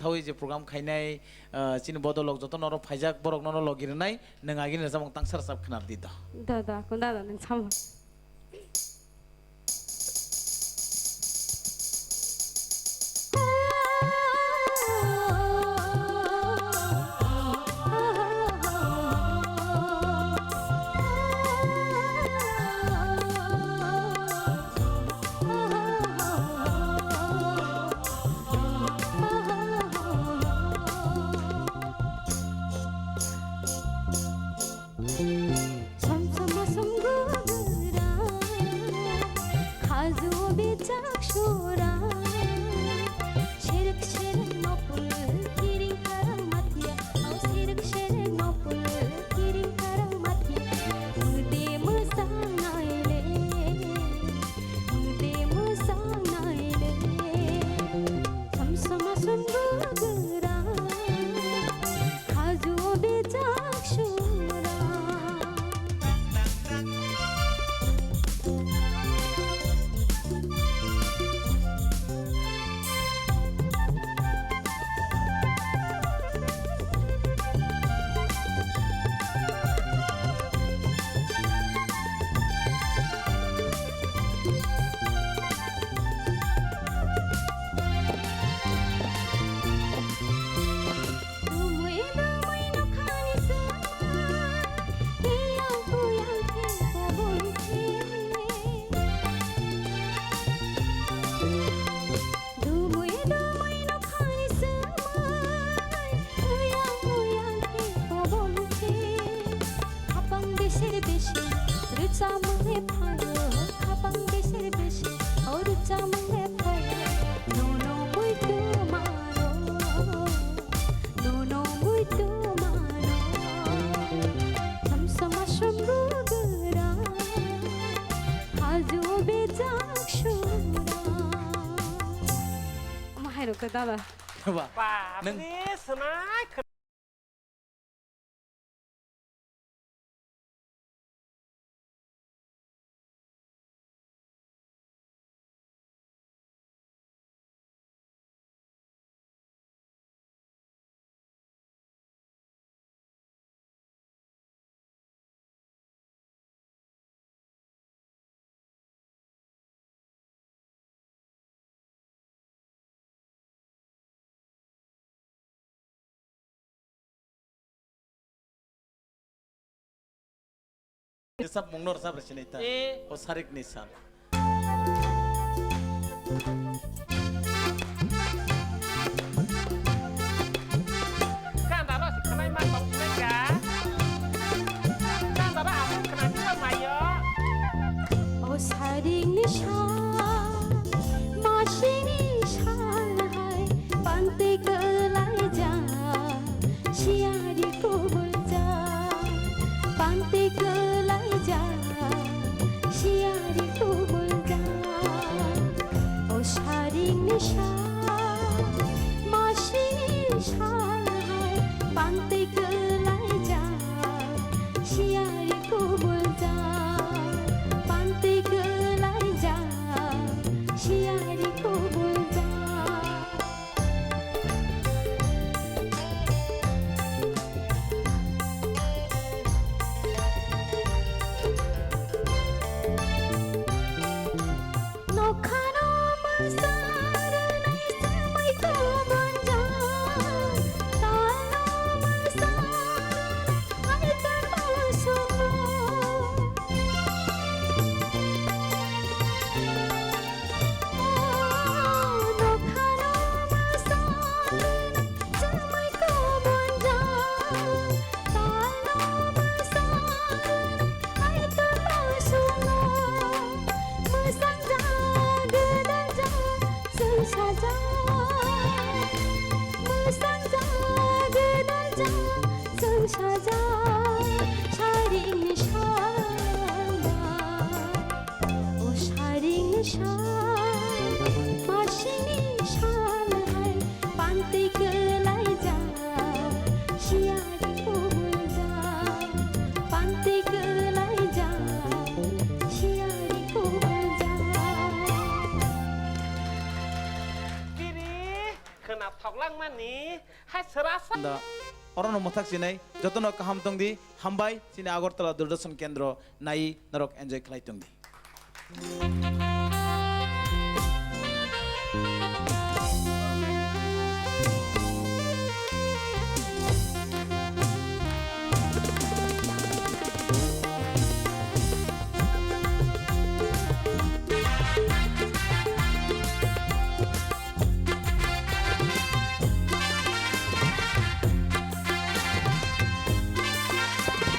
थावै जे program खायनाय चिन बदलक जत नर फाइजाक बरक नर लगिरनाय नोंगागि नजामं तांसार साब खनार दिदा दादा को दादा नों साम दादा Wah, neng senai Nisab mungnor sab resinita. O sarik nisab. kan daro si kenai man bang singa kan daro aku kenai kita mayo ओ सारी निशान माशी निशान है पांते कलाई जा शियारी को भूल जा पांते कलाई जा शियारी को भूल जा ओ सारी lang mani hai serasa da অরণ মথাক সিনাই যতন কাহাম তং দি হামবাই সিনে আগরতলা দূরদর্শন কেন্দ্র নাই নরক এনজয় খালাই তং দি